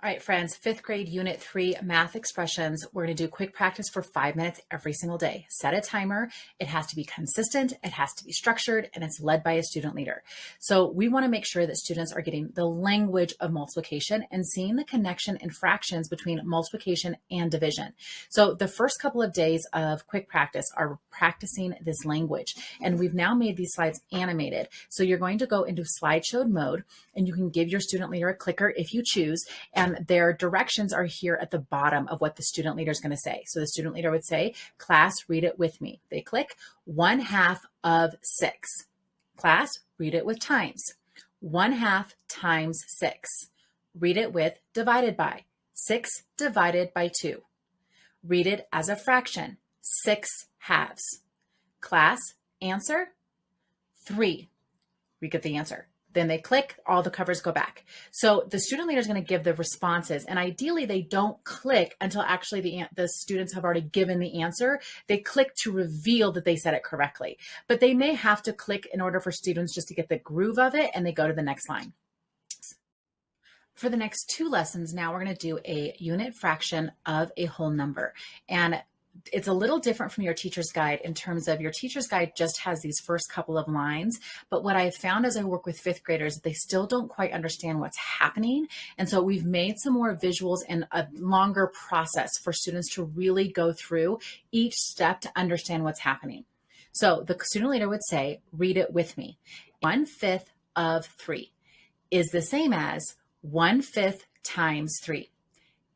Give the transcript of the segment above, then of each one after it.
All right, friends, fifth grade unit 3 math expressions. We're going to do quick practice for 5 minutes every single day. Set a timer. It has to be consistent. It has to be structured, and it's led by a student leader. So we want to make sure that students are getting the language of multiplication and seeing the connection in fractions between multiplication and division. So the first couple of days of quick practice are practicing this language. And we've now made these slides animated. So you're going to go into slideshow mode, and you can give your student leader a clicker if you choose. And their directions are here at the bottom of what the student leader is going to say. So the student leader would say, class, read it with me. They click 1/2 of 6. Class, read it with times. 1/2 times 6. Read it with divided by. 6 divided by 2. Read it as a fraction. 6/2. Class, answer 3. We get the answer. Then they click, all the covers go back. So the student leader is going to give the responses, and ideally they don't click until actually the students have already given the answer. They click to reveal that they said it correctly, but they may have to click in order for students just to get the groove of it, and they go to the next line. For the next 2 lessons now, we're going to do a unit fraction of a whole number. And it's a little different from your teacher's guide in terms of your teacher's guide just has these first couple of lines. But what I've found as I work with 5th graders, they still don't quite understand what's happening. And so we've made some more visuals and a longer process for students to really go through each step to understand what's happening. So the student leader would say, read it with me. 1/5 of 3 is the same as 1/5 times 3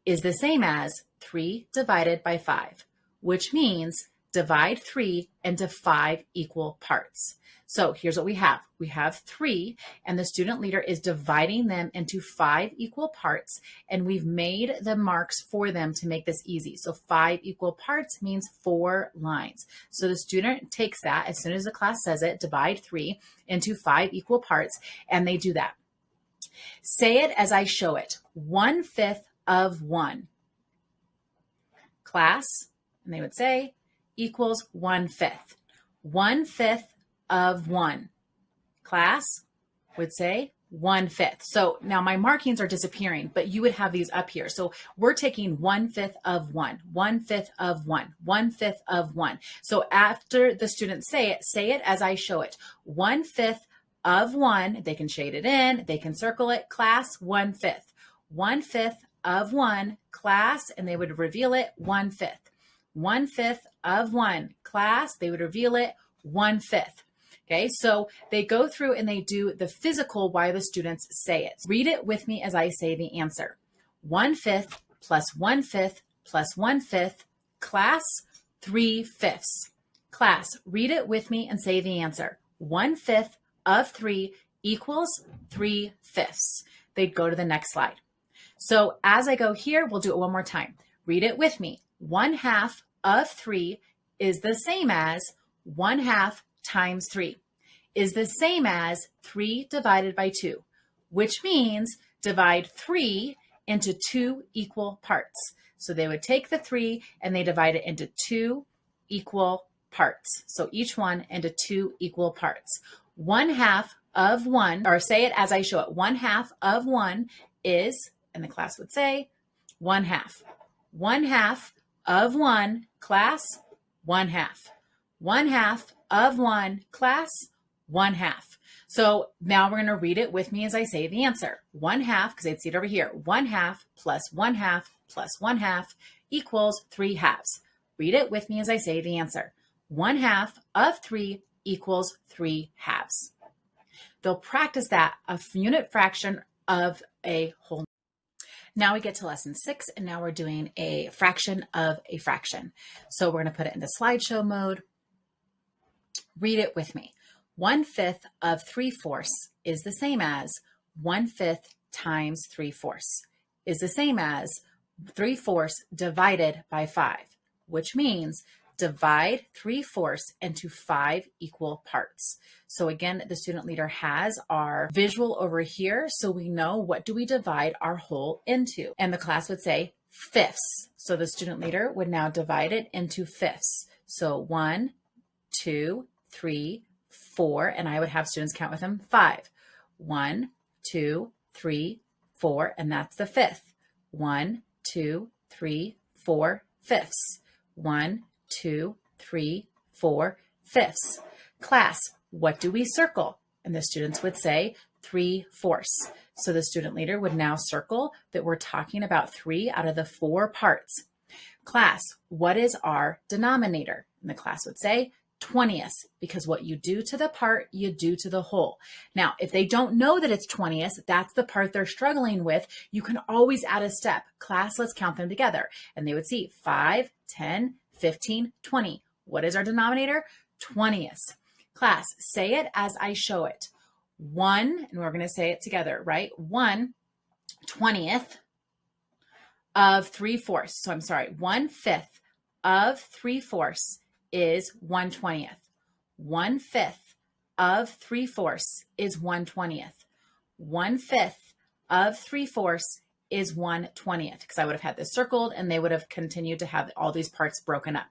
is the same as 3 divided by 5. Which means divide 3 into 5 equal parts. So here's what we have. We have 3, and the student leader is dividing them into 5 equal parts, and we've made the marks for them to make this easy. So 5 equal parts means 4 lines. So the student takes that as soon as the class says it, divide 3 into 5 equal parts, and they do that. Say it as I show it. 1/5 of 1. Class, and they would say, equals 1/5. 1/5 of 1. Class would say 1/5. So now my markings are disappearing, but you would have these up here. So we're taking 1/5 of 1, 1/5 of 1, 1/5 of 1. So after the students say it as I show it. 1/5 of 1, they can shade it in, they can circle it, class, 1/5. 1/5 of 1, class, and they would reveal it, 1/5. 1/5 of 1, class, they would reveal it, 1/5. Okay, so they go through and they do the physical while the students say it. Read it with me as I say the answer. 1/5 plus 1/5 plus 1/5, class, 3/5. Class, read it with me and say the answer. 1/5 of 3 equals 3/5. They'd go to the next slide. So as I go here, we'll do it one more time. Read it with me. 1/2 of 3 is the same as 1/2 times 3 is the same as 3 divided by 2, which means divide 3 into 2 equal parts. So they would take the 3 and they divide it into 2 equal parts. So each one into 2 equal parts. 1/2 of 1, or say it as I show it. 1/2 of 1 is, and the class would say, 1/2. 1/2 of 1, class, 1/2. 1/2 of 1, class, 1/2. So now we're going to read it with me as I say the answer. 1/2, because they'd see it over here. 1/2 plus 1/2 plus 1/2 equals 3/2. Read it with me as I say the answer. 1/2 of 3 equals 3/2. They'll practice that, a unit fraction of a whole. Now we get to lesson 6, and now we're doing a fraction of a fraction. So we're going to put it into slideshow mode. Read it with me. 1/5 of 3/4 is the same as 1/5 times 3/4 is the same as 3/4 divided by 5, which means divide 3/4 into 5 equal parts. So again, the student leader has our visual over here, so we know what do we divide our whole into. And the class would say fifths. So the student leader would now divide it into fifths. So 1, 2, 3, 4, and I would have students count with them 5. 1, 2, 3, 4, and that's the fifth. 1, 2, 3, 4 fifths. 1, 2, 3, 4 fifths. Class, what do we circle? And the students would say 3/4. So the student leader would now circle that we're talking about 3 out of the 4 parts. Class, what is our denominator? And the class would say 20ths, because what you do to the part, you do to the whole. Now, if they don't know that it's 20ths, that's the part they're struggling with, you can always add a step. Class, let's count them together. And they would see 5, 10, 15, 20. What is our denominator? 20ths. Class, say it as I show it. 1, and we're going to say it together, right? 1/20th of 3/4. So I'm sorry, 1/5 of 3/4 is 1/20th. 1/5 of 3/4 is 1/20th. 1/5 of 3/4 is 1/20th, because I would have had this circled and they would have continued to have all these parts broken up.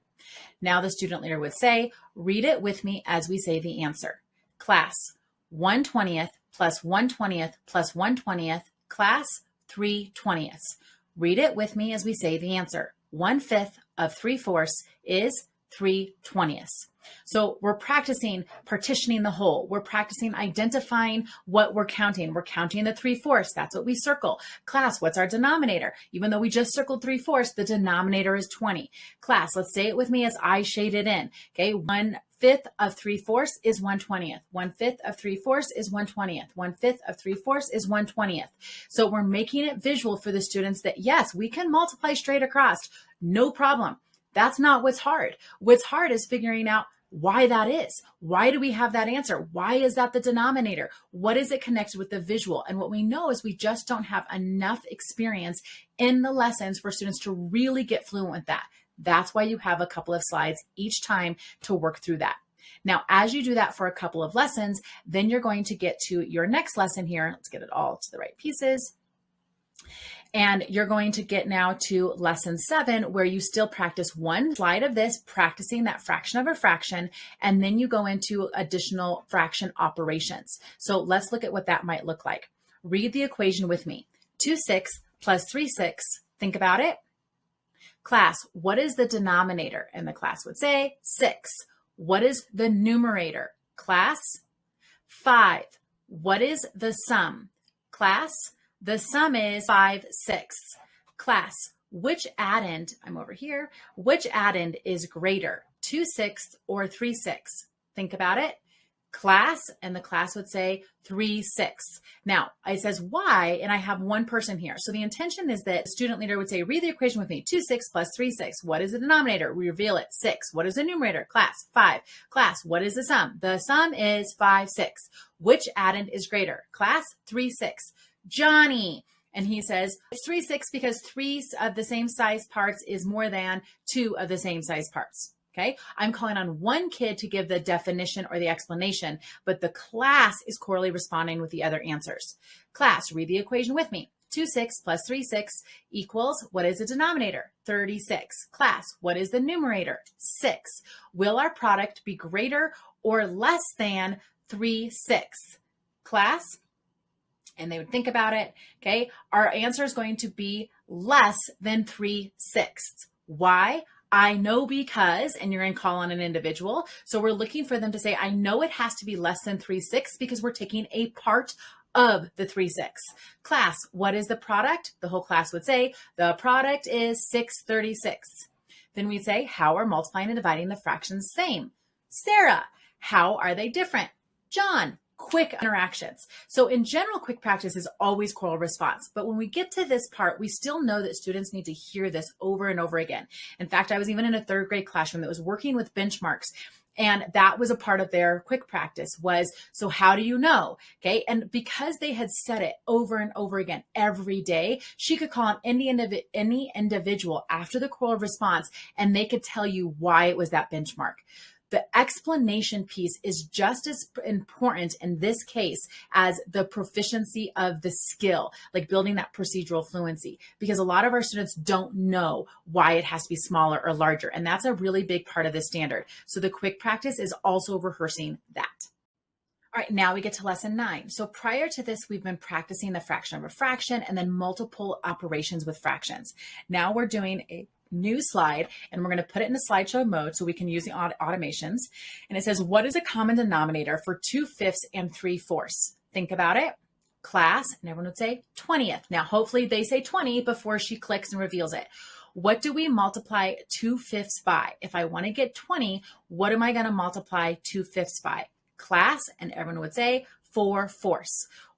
Now the student leader would say, read it with me as we say the answer. Class, 1/20th plus 1/20th plus 1/20th. Class, 3/20ths. Read it with me as we say the answer. 1/5 of 3/4 is 3/20ths. So we're practicing partitioning the whole. We're practicing identifying what we're counting. We're counting the 3/4. That's what we circle. Class, what's our denominator? Even though we just circled 3/4, the denominator is 20. Class, let's say it with me as I shade it in. Okay, 1/5 of 3/4 is 1/20th. 1/5 of 3/4 is 1/20th. 1/5 of 3/4 is 1/20th. So we're making it visual for the students that yes, we can multiply straight across. No problem. That's not what's hard. What's hard is figuring out why that is. Why do we have that answer? Why is that the denominator? What is it connected with the visual? And what we know is we just don't have enough experience in the lessons for students to really get fluent with that. That's why you have a couple of slides each time to work through that. Now, as you do that for a couple of lessons, then you're going to get to your next lesson here. Let's get it all to the right pieces. And you're going to get now to lesson 7, where you still practice one slide of this, practicing that fraction of a fraction, and then you go into additional fraction operations. So let's look at what that might look like. Read the equation with me. 2/6 plus 3/6. Think about it. Class, what is the denominator? And the class would say 6. What is the numerator? Class, 5. What is the sum? Class, the sum is 5/6. Class, which addend, I'm over here, which addend is greater, 2/6 or 3/6? Think about it. Class, and the class would say 3/6. Now, it says why, and I have one person here. So the intention is that the student leader would say, read the equation with me. 2/6 plus 3/6. What is the denominator? We reveal it. 6. What is the numerator? Class, 5. Class, what is the sum? The sum is 5/6. Which addend is greater? Class, 3/6. Johnny. And he says, it's 3/6 because 3 of the same size parts is more than 2 of the same size parts. Okay, I'm calling on one kid to give the definition or the explanation, but the class is correlatively responding with the other answers. Class, read the equation with me. 2/6 plus 3/6 equals, what is the denominator? 36. Class, what is the numerator? 6. Will our product be greater or less than 3/6? Class, and they would think about it, okay? Our answer is going to be less than 3/6. Why? I know because, and you're going to call on an individual. So we're looking for them to say, I know it has to be less than 3/6 because we're taking a part of the 3/6. Class, what is the product? The whole class would say, the product is 6/36. Then we'd say, how are multiplying and dividing the fractions same? Sarah, how are they different? John, quick interactions. So in general, quick practice is always choral response. But when we get to this part, we still know that students need to hear this over and over again. In fact, I was even in a 3rd grade classroom that was working with benchmarks. And that was a part of their quick practice was, so how do you know? Okay. And because they had said it over and over again every day, she could call on any individual after the choral response, and they could tell you why it was that benchmark. The explanation piece is just as important in this case as the proficiency of the skill, like building that procedural fluency, because a lot of our students don't know why it has to be smaller or larger. And that's a really big part of the standard. So the quick practice is also rehearsing that. All right, now we get to lesson 9. So prior to this, we've been practicing the fraction of a fraction and then multiple operations with fractions. Now we're doing a new slide and we're going to put it in the slideshow mode so we can use the automations. And it says, what is a common denominator for 2/5 and 3/4? Think about it. Class, and everyone would say 20th. Now, hopefully they say 20 before she clicks and reveals it. What do we multiply 2/5 by? If I want to get 20, what am I going to multiply 2/5 by? Class, and everyone would say 4/4.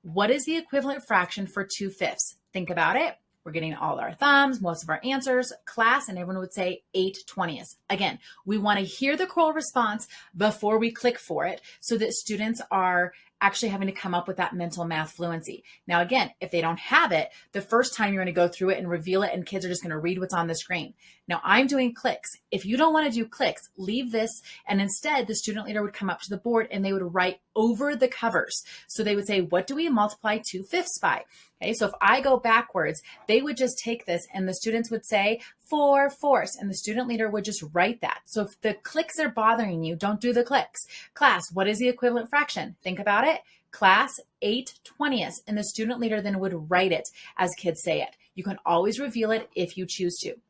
What is the equivalent fraction for 2/5? Think about it. We're getting all our thumbs, most of our answers. Class, and everyone would say 8/20. Again, we want to hear the call response before we click for it so that students are actually having to come up with that mental math fluency. Now, again, if they don't have it, the first time you're going to go through it and reveal it and kids are just going to read what's on the screen. Now, I'm doing clicks. If you don't want to do clicks, leave this, and instead the student leader would come up to the board and they would write over the covers. So they would say, what do we multiply 2/5 by? Okay, so if I go backwards, they would just take this and the students would say 4/4, and the student leader would just write that. So if the clicks are bothering you, don't do the clicks. Class, what is the equivalent fraction? Think about it. Class, 8/20, and the student leader then would write it as kids say it. You can always reveal it if you choose to.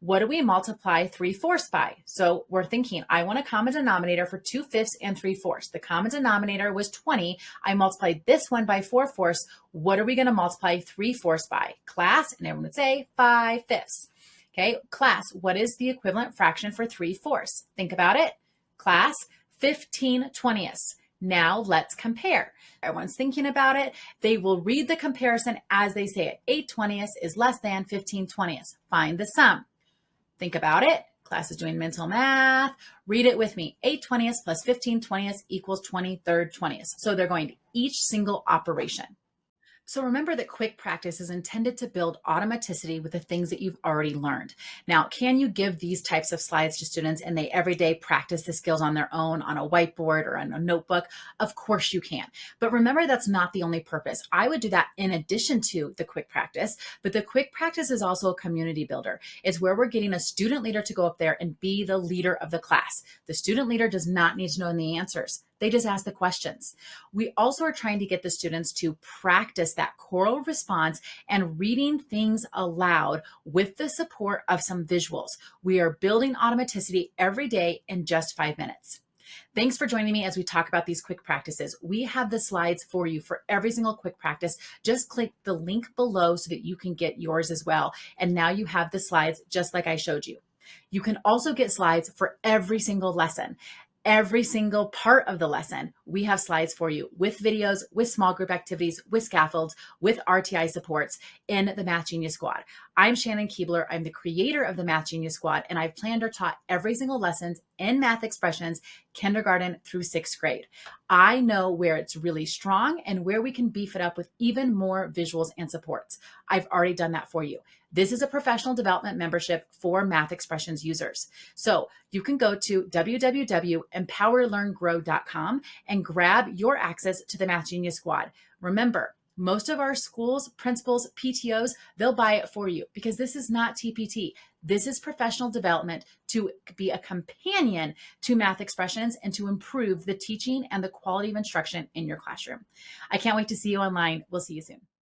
What do we multiply 3/4 by? So we're thinking, I want a common denominator for 2/5 and 3/4. The common denominator was 20. I multiplied this one by 4/4. What are we going to multiply 3/4 by? Class, and everyone would say 5/5. Okay, class, what is the equivalent fraction for 3/4? Think about it. Class, 15/20. Now let's compare. Everyone's thinking about it. They will read the comparison as they say it. 8/20 is less than 15/20. Find the sum. Think about it. Class is doing mental math. Read it with me. 8/20 plus 15/20 equals 23/20. So they're going to each single operation. So remember that quick practice is intended to build automaticity with the things that you've already learned. Now, can you give these types of slides to students and they every day practice the skills on their own on a whiteboard or on a notebook? Of course you can. But remember, that's not the only purpose. I would do that in addition to the quick practice, but the quick practice is also a community builder. It's where we're getting a student leader to go up there and be the leader of the class. The student leader does not need to know the answers. They just ask the questions. We also are trying to get the students to practice that choral response and reading things aloud with the support of some visuals. We are building automaticity every day in just 5 minutes. Thanks for joining me as we talk about these quick practices. We have the slides for you for every single quick practice. Just click the link below so that you can get yours as well. And now you have the slides just like I showed you. You can also get slides for every single lesson. Every single part of the lesson, we have slides for you with videos, with small group activities, with scaffolds, with RTI supports in the Math Genius Squad. I'm Shannon Keebler. I'm the creator of the Math Genius Squad, and I've planned or taught every single lesson in math expressions, kindergarten through 6th grade. I know where it's really strong and where we can beef it up with even more visuals and supports. I've already done that for you. This is a professional development membership for Math Expressions users. So you can go to www.empowerlearngrow.com and grab your access to the Math Genius Squad. Remember, most of our schools, principals, PTOs, they'll buy it for you because this is not TPT. This is professional development to be a companion to Math Expressions and to improve the teaching and the quality of instruction in your classroom. I can't wait to see you online. We'll see you soon.